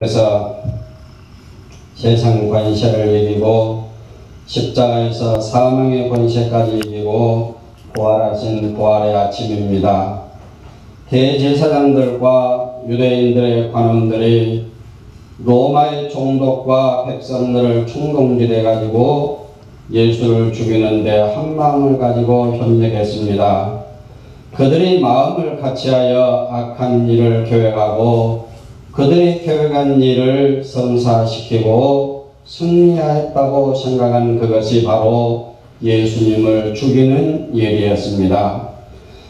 그래서 세상 권세를 이기고 십자가에서 사망의 권세까지 이기고 부활하신 부활의 아침입니다. 대제사장들과 유대인들의 관원들이 로마의 총독과 백성들을 충동지대 가지고 예수를 죽이는데 한마음을 가지고 협력했습니다. 그들이 마음을 같이하여 악한 일을 계획하고 그들이 계획한 일을 성사시키고 승리하였다고 생각한 그것이 바로 예수님을 죽이는 일이었습니다.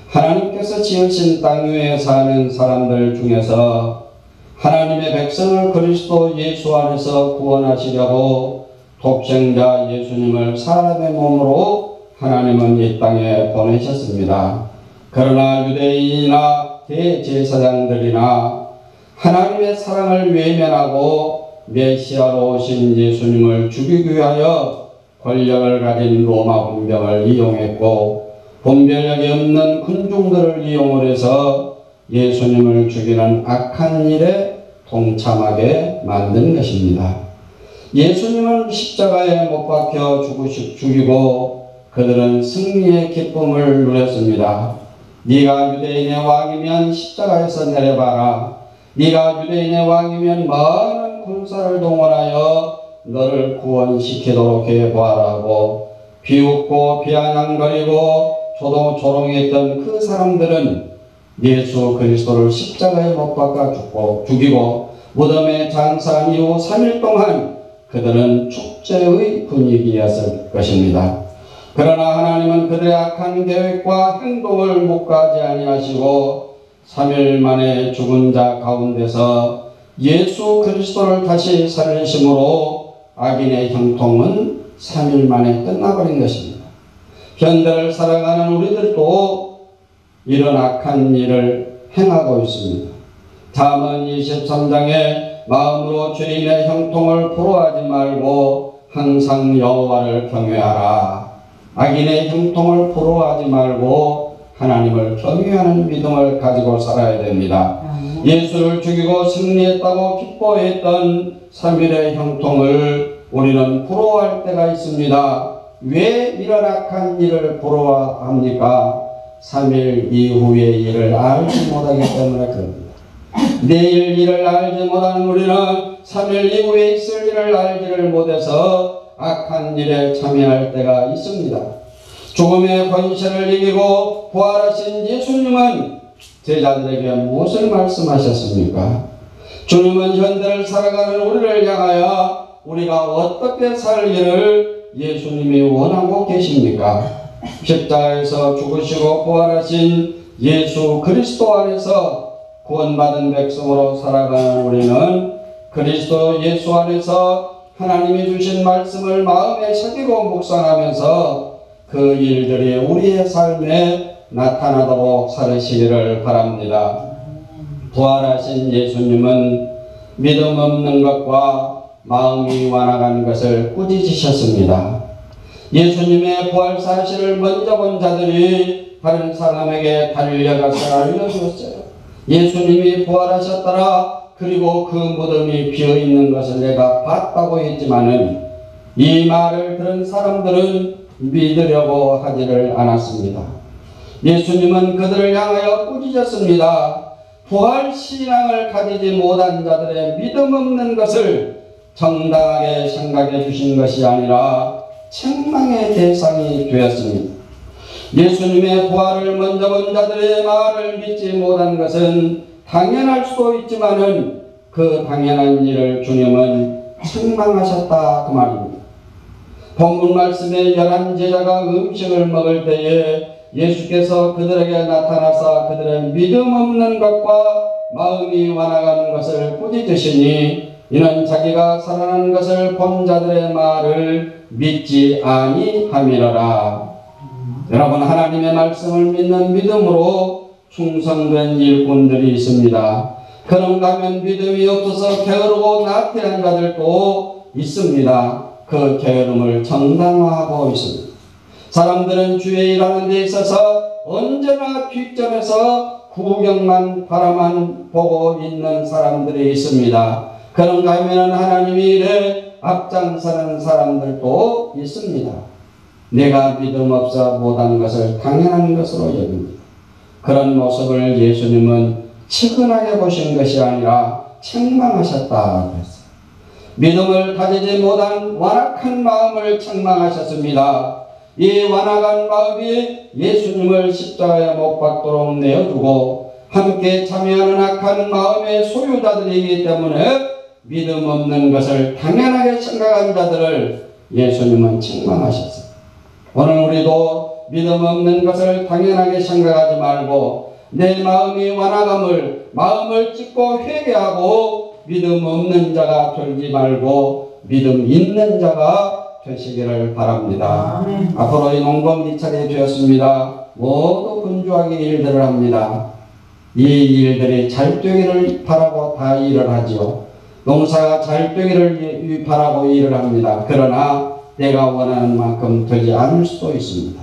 하나님께서 지으신 땅 위에 사는 사람들 중에서 하나님의 백성을 그리스도 예수 안에서 구원하시려고 독생자 예수님을 사람의 몸으로 하나님은 이 땅에 보내셨습니다. 그러나 유대인이나 대제사장들이나 하나님의 사랑을 외면하고 메시아로 오신 예수님을 죽이기 위하여 권력을 가진 로마 군병을 이용했고 분별력이 없는 군중들을 이용을 해서 예수님을 죽이는 악한 일에 동참하게 만든 것입니다. 예수님은 십자가에 못 박혀 죽이고 그들은 승리의 기쁨을 누렸습니다. 네가 유대인의 왕이면 십자가에서 내려봐라. 네가 유대인의 왕이면 많은 군사를 동원하여 너를 구원시키도록 해보아라고 비웃고 비아냥거리고 조롱했던 그 사람들은 예수 그리스도를 십자가에 못 박아 죽이고 무덤에 장사한 이후 3일 동안 그들은 축제의 분위기였을 것입니다. 그러나 하나님은 그들의 악한 계획과 행동을 묵과하지 아니하시고 3일 만에 죽은 자 가운데서 예수 그리스도를 다시 살리심으로 악인의 형통은 3일 만에 끝나버린 것입니다. 현대를 살아가는 우리들도 이런 악한 일을 행하고 있습니다. 잠언 23장에 마음으로 죄인의 형통을 부러워하지 말고 항상 여호와를 경외하라. 악인의 형통을 부러워하지 말고 하나님을 경외하는 믿음을 가지고 살아야 됩니다. 예수를 죽이고 승리했다고 기뻐했던 3일의 형통을 우리는 부러워할 때가 있습니다. 왜 이런 악한 일을 부러워합니까? 3일 이후의 일을 알지 못하기 때문에 그럽니다. 내일 일을 알지 못하는 우리는 3일 이후에 있을 일을 알지를 못해서 악한 일에 참여할 때가 있습니다. 죽음의 권세를 이기고 부활하신 예수님은 제자들에게 무엇을 말씀하셨습니까? 주님은 현대를 살아가는 우리를 향하여 우리가 어떻게 살기를 예수님이 원하고 계십니까? 십자가에서 죽으시고 부활하신 예수 그리스도 안에서 구원받은 백성으로 살아가는 우리는 그리스도 예수 안에서 하나님이 주신 말씀을 마음에 새기고 묵상하면서 그 일들이 우리의 삶에 나타나도록 살으시기를 바랍니다. 부활하신 예수님은 믿음 없는 것과 마음이 완악한 것을 꾸짖으셨습니다. 예수님의 부활 사실을 먼저 본 자들이 다른 사람에게 달려가서 알려주었어요. 예수님이 부활하셨더라. 그리고 그 무덤이 비어있는 것을 내가 봤다고 했지만은 이 말을 들은 사람들은 믿으려고 하지를 않았습니다. 예수님은 그들을 향하여 꾸짖었습니다. 부활신앙을 가지지 못한 자들의 믿음 없는 것을 정당하게 생각해 주신 것이 아니라 책망의 대상이 되었습니다. 예수님의 부활을 먼저 본 자들의 말을 믿지 못한 것은 당연할 수도 있지만은 그 당연한 일을 주님은 책망하셨다 그 말입니다. 본문 말씀에 11제자가 음식을 먹을 때에 예수께서 그들에게 나타나사 그들의 믿음 없는 것과 마음이 완악한 것을 꾸짖으시니 이는 자기가 살아난 것을 본 자들의 말을 믿지 아니함이로라. 여러분, 하나님의 말씀을 믿는 믿음으로 충성된 일꾼들이 있습니다. 그런가 하면 믿음이 없어서 게으르고 나태한 자들도 있습니다. 그 게으름을 정당화하고 있습니다. 사람들은 주의 일하는 데 있어서 언제나 뒷전에서 구경만 바라만 보고 있는 사람들이 있습니다. 그런가 하면 하나님이 이래 앞장서는 사람들도 있습니다. 내가 믿음 없어 못한 것을 당연한 것으로 여깁니다. 그런 모습을 예수님은 측은하게 보신 것이 아니라 책망하셨다 그랬어요. 믿음을 가지지 못한 완악한 마음을 책망하셨습니다. 이 완악한 마음이 예수님을 십자가에 못 박도록 내어주고 함께 참여하는 악한 마음의 소유자들이기 때문에 믿음 없는 것을 당연하게 생각한 자들을 예수님은 책망하셨습니다. 오늘 우리도 믿음 없는 것을 당연하게 생각하지 말고 내 마음이 완악함을 마음을 찢고 회개하고 믿음 없는 자가 되지 말고 믿음 있는 자가 되시기를 바랍니다. 앞으로 이 농번 미찰이 되었습니다. 모두 분주하게 일들을 합니다. 이 일들이 잘 되기를 바라고 다 일을 하지요. 농사가 잘 되기를 바라고 일을 합니다. 그러나 내가 원하는 만큼 되지 않을 수도 있습니다.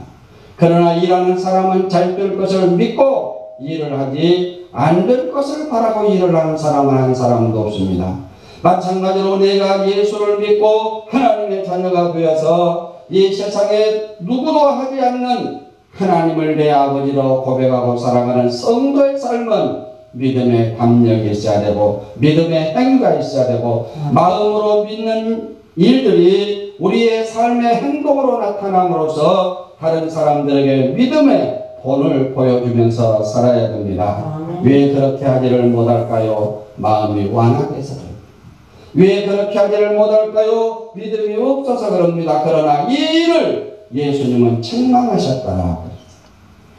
그러나 일하는 사람은 잘 될 것을 믿고 일을 하지 안 될 것을 바라고 일을 하는 사람은 한 사람도 없습니다. 마찬가지로 내가 예수를 믿고 하나님의 자녀가 되어서 이 세상에 누구도 하지 않는 하나님을 내 아버지로 고백하고 살아가는 성도의 삶은 믿음의 감력이 있어야 되고 믿음의 행위가 있어야 되고 마음으로 믿는 일들이 우리의 삶의 행동으로 나타남으로써 다른 사람들에게 믿음의 본을 보여주면서 살아야 됩니다. 왜 그렇게 하지를 못할까요? 마음이 완악해서 그럽니다. 왜 그렇게 하지를 못할까요? 믿음이 없어서 그럽니다. 그러나 이 일을 예수님은 책망하셨다.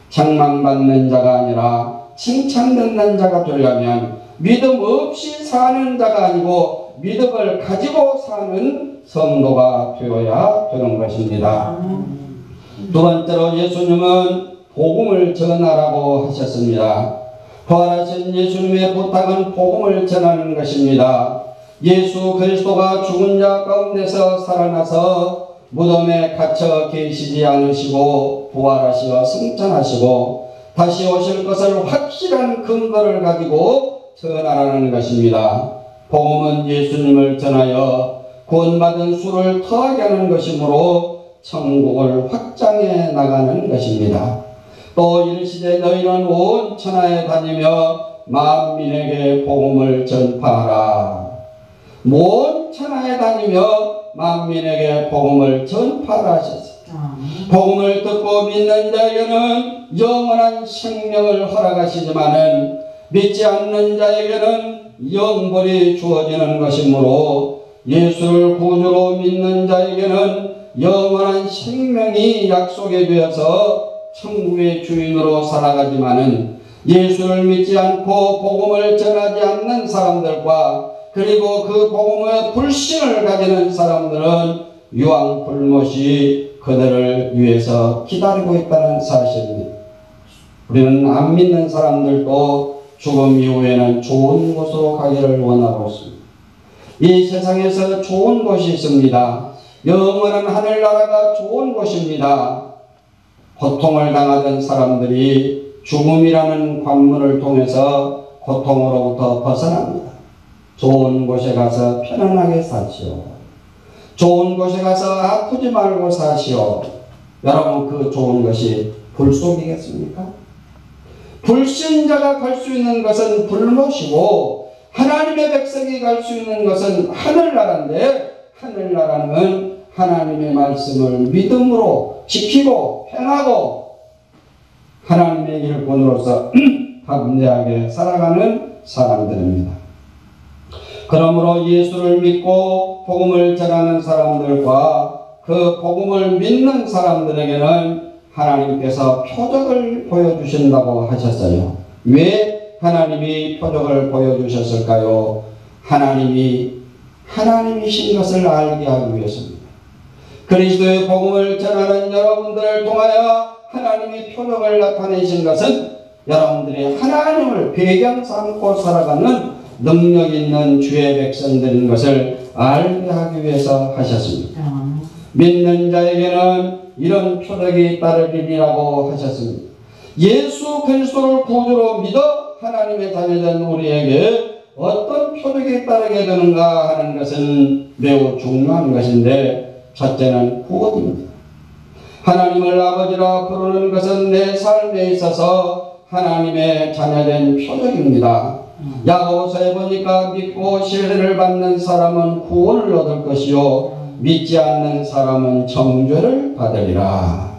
책망받는 자가 아니라 칭찬받는 자가 되려면 믿음 없이 사는 자가 아니고 믿음을 가지고 사는 성도가 되어야 되는 것입니다. 두 번째로 예수님은 복음을 전하라고 하셨습니다. 부활하신 예수님의 부탁은 복음을 전하는 것입니다. 예수 그리스도가 죽은 자 가운데서 살아나서 무덤에 갇혀 계시지 않으시고 부활하시어 승천하시고 다시 오실 것을 확실한 근거를 가지고 전하라는 것입니다. 복음은 예수님을 전하여 구원받은 수를 더하게 하는 것이므로 천국을 확장해 나가는 것입니다. 또 이르시되 너희는 온 천하에 다니며 만민에게 복음을 전파하라. 온 천하에 다니며 만민에게 복음을 전파하라 하셨습니다. 복음을 듣고 믿는 자에게는 영원한 생명을 허락하시지만은 믿지 않는 자에게는 영벌이 주어지는 것이므로 예수를 구주로 믿는 자에게는 영원한 생명이 약속이 되어서 천국의 주인으로 살아가지만은 예수를 믿지 않고 복음을 전하지 않는 사람들과 그리고 그 복음의 불신을 가지는 사람들은 유황불못이 그들을 위해서 기다리고 있다는 사실입니다. 우리는 안 믿는 사람들도 죽음 이후에는 좋은 곳으로 가기를 원하고 있습니다. 이 세상에서 좋은 곳이 있습니다. 영원한 하늘나라가 좋은 곳입니다. 고통을 당하던 사람들이 죽음이라는 관문을 통해서 고통으로부터 벗어납니다. 좋은 곳에 가서 편안하게 사시오. 좋은 곳에 가서 아프지 말고 사시오. 여러분, 그 좋은 것이 불속이겠습니까? 불신자가 갈 수 있는 것은 불못이고 하나님의 백성이 갈 수 있는 것은 하늘나라인데 하늘나라는 하나님의 말씀을 믿음으로 지키고 행하고 하나님의 일꾼으로서 담대하게 살아가는 사람들입니다. 그러므로 예수를 믿고 복음을 전하는 사람들과 그 복음을 믿는 사람들에게는 하나님께서 표적을 보여주신다고 하셨어요. 왜 하나님이 표적을 보여주셨을까요? 하나님이신 것을 알게 하기 위해서입니다. 그리스도의 복음을 전하는 여러분들을 통하여 하나님이 표적을 나타내신 것은 여러분들이 하나님을 배경 삼고 살아가는 능력 있는 주의 백성들인 것을 알게 하기 위해서 하셨습니다. 믿는 자에게는 이런 표적이 따르리라고 하셨습니다. 예수 그리스도를 구주로 믿어 하나님의 자녀된 우리에게 어떤 표적이 따르게 되는가 하는 것은 매우 중요한 것인데, 첫째는 구원입니다. 하나님을 아버지라 부르는 것은 내 삶에 있어서 하나님의 자녀된 표적입니다. 야고보서에 보니까 믿고 세례를 받는 사람은 구원을 얻을 것이요 믿지 않는 사람은 정죄를 받으리라.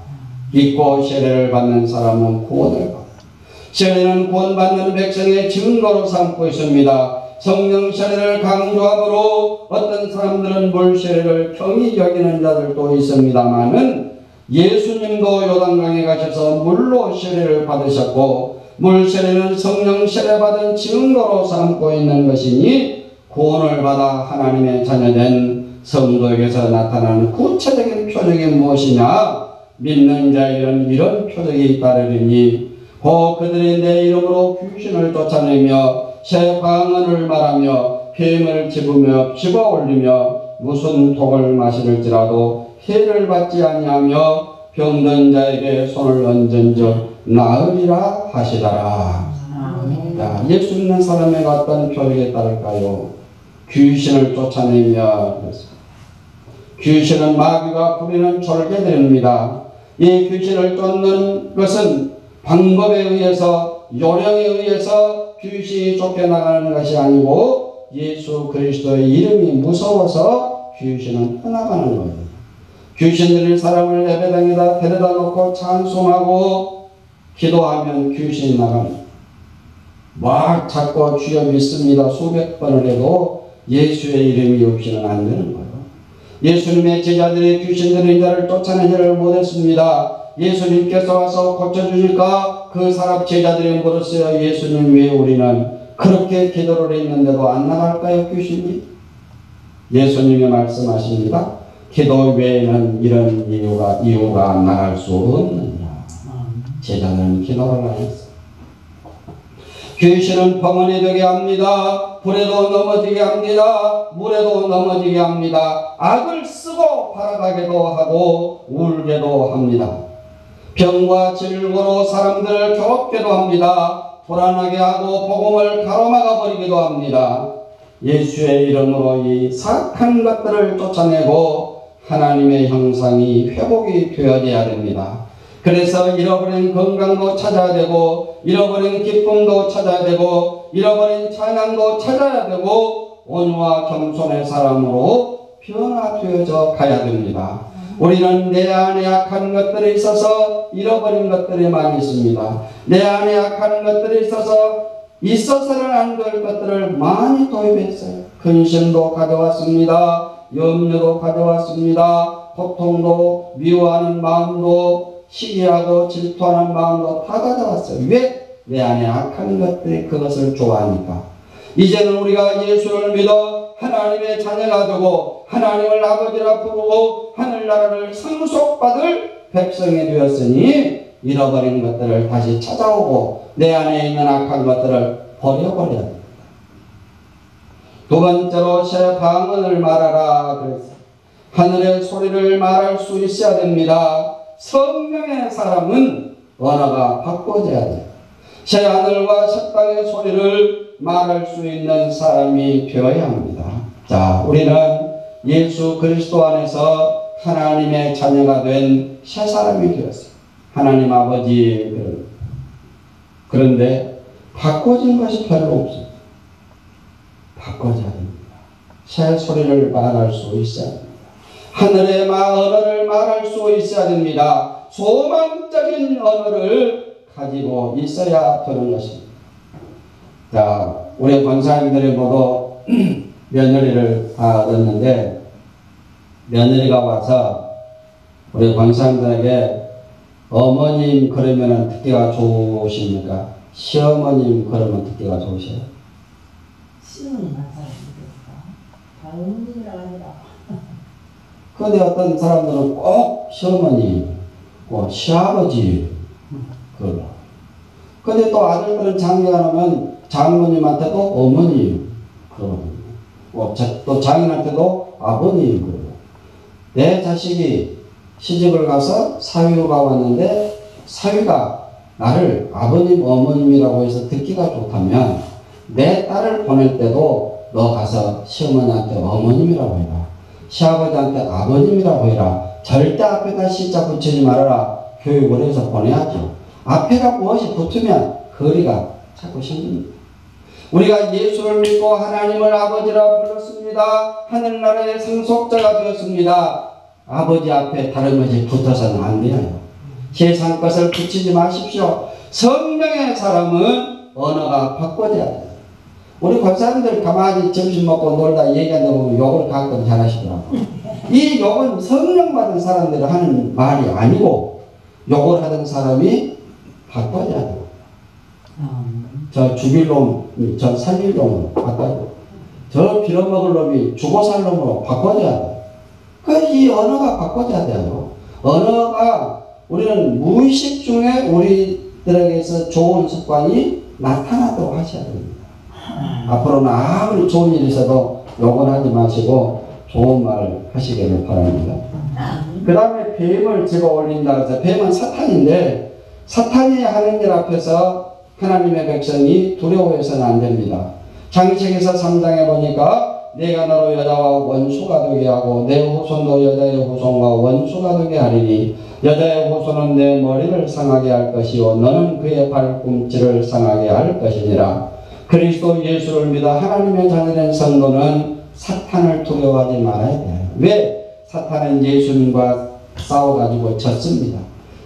믿고 세례를 받는 사람은 구원을 받으리라. 세례는 구원받는 백성의 증거로 삼고 있습니다. 성령 세례를 강조함으로 어떤 사람들은 물 세례를 경히 여기는 자들도 있습니다만은, 예수님도 요단강에 가셔서 물로 세례를 받으셨고, 물 세례는 성령 세례 받은 증거로 삼고 있는 것이니, 구원을 받아 하나님의 자녀된 성도에게서 나타나는 구체적인 표적이 무엇이냐? 믿는 자에게는 이런 표적이 따르리니, 곧 그들이 내 이름으로 귀신을 쫓아내며 새 방언을 말하며 폐임을 집으며 집어 올리며 무슨 독을 마실지라도 해를 받지 아니하며 병든 자에게 손을 얹은즉 나으리라 하시더라. 자, 예수 믿는 사람에게 어떤 표적이 따를까요? 귀신을 쫓아내며, 귀신은 마귀가 부리는 졸개들입니다. 이 귀신을 쫓는 것은 방법에 의해서, 요령에 의해서 귀신이 쫓겨나가는 것이 아니고 예수 그리스도의 이름이 무서워서 귀신은 떠나가는 거예요. 귀신들이 사람을 예배당에다 데려다 놓고 찬송하고 기도하면 귀신이 나갑니다. 막 자꾸 주여 믿습니다 수백 번을 해도 예수의 이름이 없이는 안 되는 거예요. 예수님의 제자들이 귀신들의 자를 쫓아내지를 못했습니다. 예수님께서 와서 고쳐주니까 그 사람 제자들이 물었어요. 예수님, 왜 우리는 그렇게 기도를 했는데도 안 나갈까요, 귀신이? 예수님이 말씀하십니다. 기도 외에는 이런 이유가 나갈 수 없느냐. 제자들은 기도를 안 했어요. 귀신은 병원이 되게 합니다. 불에도 넘어지게 합니다. 물에도 넘어지게 합니다. 악을 쓰고 바라가게도 하고 울게도 합니다. 병과 질고로 사람들을 괴롭게도 합니다. 불안하게 하고 복음을 가로막아 버리기도 합니다. 예수의 이름으로 이 사악한 것들을 쫓아내고 하나님의 형상이 회복이 되어야 됩니다. 그래서 잃어버린 건강도 찾아야 되고, 잃어버린 기쁨도 찾아야 되고, 잃어버린 찬양도 찾아야 되고, 온유와 겸손의 사람으로 변화되어져 가야 됩니다. 우리는 내 안에 약한 것들이 있어서 잃어버린 것들이 많이 있습니다. 내 안에 약한 것들이 있어서는 안 될 것들을 많이 도입했어요. 근심도 가져왔습니다. 염려도 가져왔습니다. 고통도, 미워하는 마음도, 시기하고 질투하는 마음도 다 가져왔어요. 왜? 내 안에 악한 것들이 그것을 좋아하니까. 이제는 우리가 예수를 믿어 하나님의 자녀가 되고 하나님을 아버지라 부르고 하늘나라를 상속받을 백성이 되었으니 잃어버린 것들을 다시 찾아오고 내 안에 있는 악한 것들을 버려버려야 됩니다. 두 번째로 새 방언을 말하라 그랬어요. 하늘의 소리를 말할 수 있어야 됩니다. 성령의 사람은 언어가 바꿔져야 돼요. 새 하늘과 새 땅의 소리를 말할 수 있는 사람이 되어야 합니다. 자, 우리는 예수 그리스도 안에서 하나님의 자녀가 된 새 사람이 되었어요. 하나님 아버지. 그런데 바꿔진 것이 별로 없어요. 바꿔져야 됩니다. 새 소리를 말할 수 있어야 됩니다. 하늘의 언어를 말할 수 있어야 됩니다. 소망적인 언어를 가지고 있어야 되는 것입니다. 자, 우리 권사님들이 모두 며느리를 다 얻었는데, 며느리가 와서 우리 권사님들에게 어머님 그러면 듣기가 좋으십니까? 시어머님 그러면 듣기가 좋으세요? 시어머님 맞아요. 어머님이라 아니라. 그런데 어떤 사람들은 꼭 시어머니, 꼭 시아버지 그러고. 그런데 또 아들들은 장가가 나면 장모님한테도 어머니 그러고, 또 장인한테도 아버님 그러고. 내 자식이 시집을 가서 사위가 왔는데 사위가 나를 아버님, 어머님이라고 해서 듣기가 좋다면 내 딸을 보낼 때도 너 가서 시어머니한테 어머님이라고 해라. 시아버지한테 아버님이라고 해라. 절대 앞에다 시자 붙이지 말아라. 교육을 해서 보내야죠. 앞에가 무엇이 붙으면 거리가 자꾸 생깁니다. 우리가 예수를 믿고 하나님을 아버지라 불렀습니다. 하늘나라의 상속자가 되었습니다. 아버지 앞에 다른 것이 붙어서는 안 돼요. 세상 것을 붙이지 마십시오. 성령의 사람은 언어가 바꿔져야 돼요. 우리 권사님들 가만히 점심 먹고 놀다 얘기하다 보면 욕을 가끔 잘하시더라고요. 이 욕은 성령 받은 사람들이 하는 말이 아니고 욕을 하던 사람이 바꿔져야 돼요. 저 죽일 놈, 저 살릴 놈으로 바꿔요. 저 빌어먹을 놈이 죽어 살 놈으로 바꿔줘야 돼요. 이 언어가 바꿔줘야 돼요. 언어가 우리는 무의식 중에 우리들에게서 좋은 습관이 나타나도록 하셔야 됩니다. 앞으로는 아무리 좋은 일이 있어도 욕은 하지 마시고 좋은 말 하시기를 바랍니다. 그 다음에 뱀을 집어 올린다 해서 뱀은 사탄인데 사탄이 하는 일 앞에서 하나님의 백성이 두려워해서는 안 됩니다. 장세기서 3장에 보니까 내가 너로 여자와 원수가 되게 하고 내 후손도 여자의 후손과 원수가 되게 하리니 여자의 후손은 내 머리를 상하게 할 것이요 너는 그의 발꿈치를 상하게 할 것이니라. 그리스도 예수를 믿어 하나님의 자녀된 성도는 사탄을 두려워하지 말아야 돼요. 왜? 사탄은 예수님과 싸워가지고 졌습니다.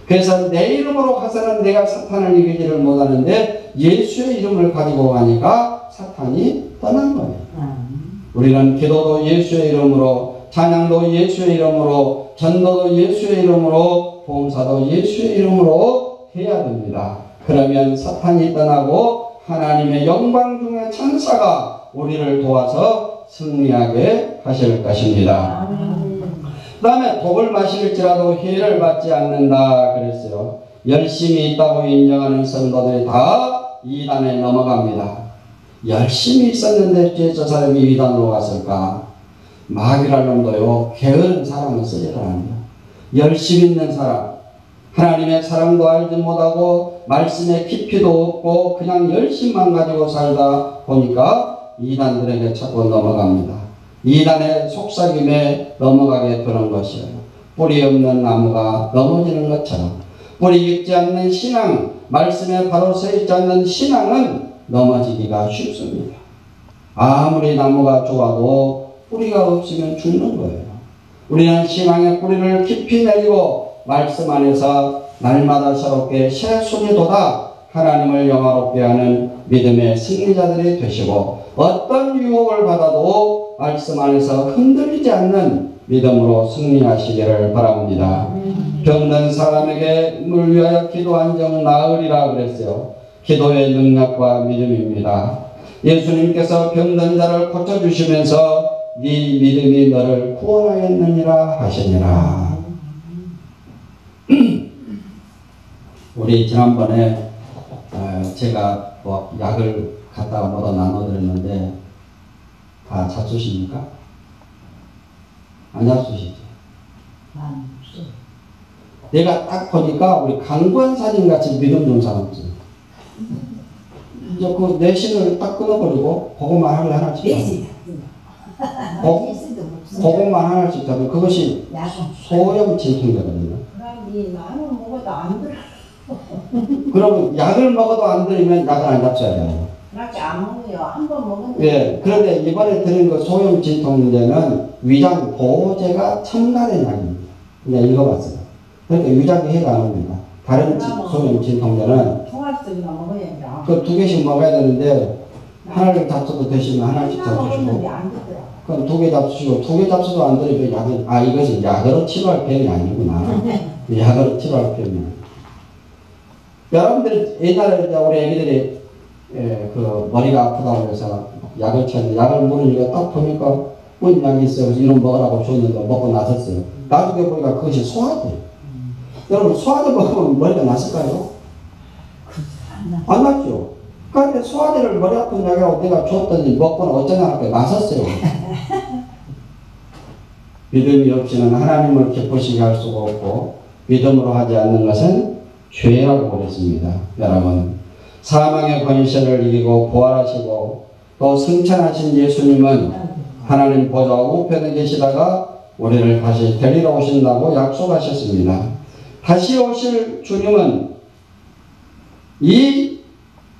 그래서 내 이름으로 가서는 내가 사탄을 이기지를 못하는데 예수의 이름을 가지고 가니까 사탄이 떠난 거예요. 우리는 기도도 예수의 이름으로, 찬양도 예수의 이름으로, 전도도 예수의 이름으로, 봉사도 예수의 이름으로 해야 됩니다. 그러면 사탄이 떠나고 하나님의 영광 중의 천사가 우리를 도와서 승리하게 하실 것입니다. 그 다음에 독을 마실지라도 해를 받지 않는다 그랬어요. 열심히 있다고 인정하는 성도들이 다 이단에 넘어갑니다. 열심히 있었는데 왜 저 사람이 이단으로 갔을까? 마귀라는 놈도요 게으른 사람은 쓰지를 않아요. 열심히 있는 사람, 하나님의 사랑도 알지 못하고 말씀의 깊이도 없고 그냥 열심만 가지고 살다 보니까 이단들에게 자꾸 넘어갑니다. 이단의 속삭임에 넘어가게 되는 것이에요. 뿌리 없는 나무가 넘어지는 것처럼 뿌리 있지 않는 신앙, 말씀에 바로 서 있지 않는 신앙은 넘어지기가 쉽습니다. 아무리 나무가 좋아도 뿌리가 없으면 죽는 거예요. 우리는 신앙의 뿌리를 깊이 내리고 말씀 안에서 날마다 새롭게 새 순이 돋아 하나님을 영화롭게 하는 믿음의 승리자들이 되시고 어떤 유혹을 받아도 말씀 안에서 흔들리지 않는 믿음으로 승리하시기를 바랍니다. 병든 사람에게 물 위하여 기도한 적 나으리라 그랬어요. 기도의 능력과 믿음입니다. 예수님께서 병든 자를 고쳐주시면서 네 믿음이 너를 구원하였느니라 하시니라. 우리 지난번에 제가 뭐 약을 갖다가 뭐다 나눠드렸는데 다 잡수십니까? 안 잡수시죠? 내가 딱 보니까 우리 강권 사진같이 믿음 좀 사람들 이제 그 내신을 딱 끊어버리고 그것만 하루에 하나씩 그것만 하나씩 잡으면 그것이 소염 진통되거든요. 나는 먹어도 안 들어. 그러면 약을 먹어도 안 들으면 약을 안 잡숴야 돼요. 그렇게 안 먹어요. 한 번 먹었는데. 예, 그런데 이번에 드린 그 소염 진통제는 위장 보호제가 첨가된 약입니다. 그냥 읽어봤어요. 그러니까 위장이 해가 안 옵니다. 다른 소염 진통제는 총알성이나 먹어야죠. 그 2개씩 먹어야 되는데 하나를 잡숴도 되시면 하나씩 잡수시고 그럼 2개 잡수시고 2개 잡숴도 안 되니까 약은 이것이 약으로 치료할 병이 아니구나. 약으로 치료할 병이야. 여러분들 옛날에 우리 애기들이 그 머리가 아프다고 해서 약을 찾는데 약을 모르니까 딱 보니까 뭔 약이 있어요. 그래서 이런 먹으라고 줬는데 먹고 나섰어요. 나중에 보니까 그것이 소화제. 여러분 소화제 먹으면 머리가 났을까요? 안 났죠. 그런데 소화제를 머리 아픈 약이라고 내가 줬더니 먹고는 어쩌냐 하니까 나섰어요. 믿음이 없이는 하나님을 기쁘시게 할 수가 없고 믿음으로 하지 않는 것은 죄라고 그랬습니다. 여러분 사망의 권세를 이기고 부활하시고 또 승천하신 예수님은 하나님 보좌 우편에 계시다가 우리를 다시 데리러 오신다고 약속하셨습니다. 다시 오실 주님은 이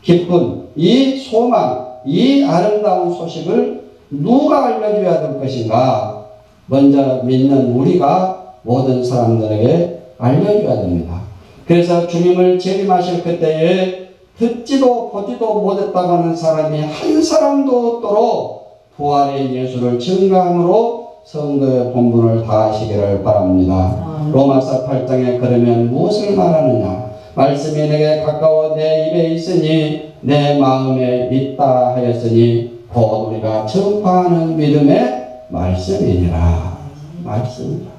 기쁜, 이 소망, 이 아름다운 소식을 누가 알려줘야 될 것인가? 먼저 믿는 우리가 모든 사람들에게 알려줘야 됩니다. 그래서 주님을 재림하실 그때에 듣지도 보지도 못했다고 하는 사람이 한 사람도 없도록 부활의 예수를 증거함으로 성도의 본분을 다하시기를 바랍니다. 로마서 8장에 그러면 무엇을 말하느냐? 말씀이 내게 가까워 내 입에 있으니 내 마음에 있다 하였으니 곧 우리가 전파하는 믿음의 말씀이니라. 말씀이라.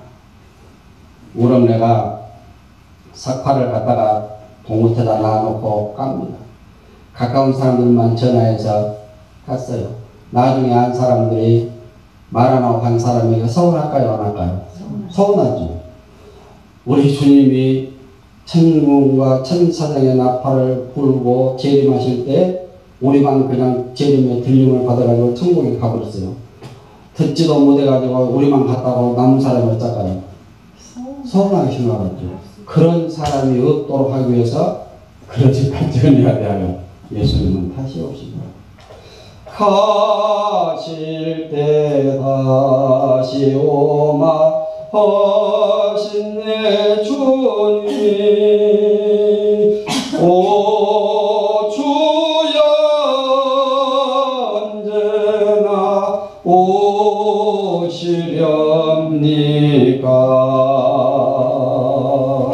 우렁내가 삭파를 갖다가 동무태다 놔놓고 깝니다. 가까운 사람들만 전화해서 갔어요. 나중에 한 사람들이 말 안 하고 간 사람에게 서운할까요? 안 할까요? 서운하죠. 우리 주님이 천군과 천사장의 나팔을 불고 재림하실 때 우리만 그냥 재림의 들림을 받아가지고 천국에 가버렸어요. 듣지도 못해가지고 우리만 갔다고 남은 사람이 어쩔까요? 서운하게 생각하죠. 그런 사람이 없도록 하기 위해서 그러지까지 은혜가 되하여 예수님은 다시 오십니다. 가실 때 다시 오마 하신 내 주님 오 주여 언제나 오시렵니까?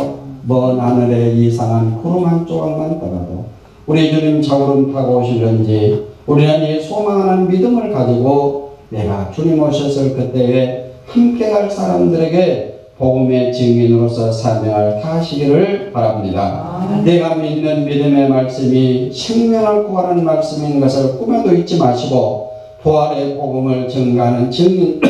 먼 하늘에 이상한 구름 한 조각만 떠나도 우리 주님 자구름 타고 오시는지 우리는 이 소망하는 믿음을 가지고 내가 주님 오셨을 그때에 함께할 사람들에게 복음의 증인으로서 사명을 다하시기를 바랍니다. 내가 믿는 믿음의 말씀이 생명을 구하는 말씀인 것을 꿈에도 잊지 마시고 부활의 복음을 증가하는 증인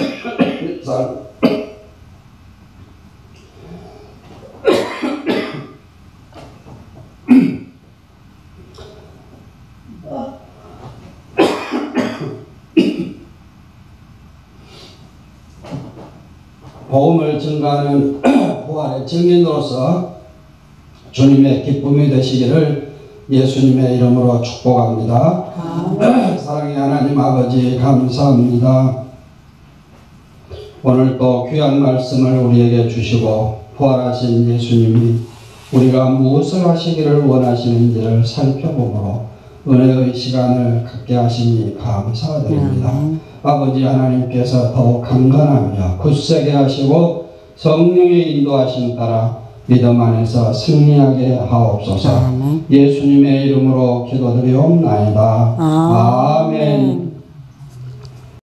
복음을 증가하는 부활의 증인으로서 주님의 기쁨이 되시기를 예수님의 이름으로 축복합니다. 사랑의 하나님 아버지 감사합니다. 오늘 또 귀한 말씀을 우리에게 주시고 부활하신 예수님이 우리가 무엇을 하시기를 원하시는지를 살펴보므로 은혜의 시간을 갖게 하시니 감사드립니다. 아버지 하나님께서 더욱 강건하며 굳세게 하시고 성령의 인도하심 따라 믿음 안에서 승리하게 하옵소서. 예수님의 이름으로 기도드리옵나이다. 아멘.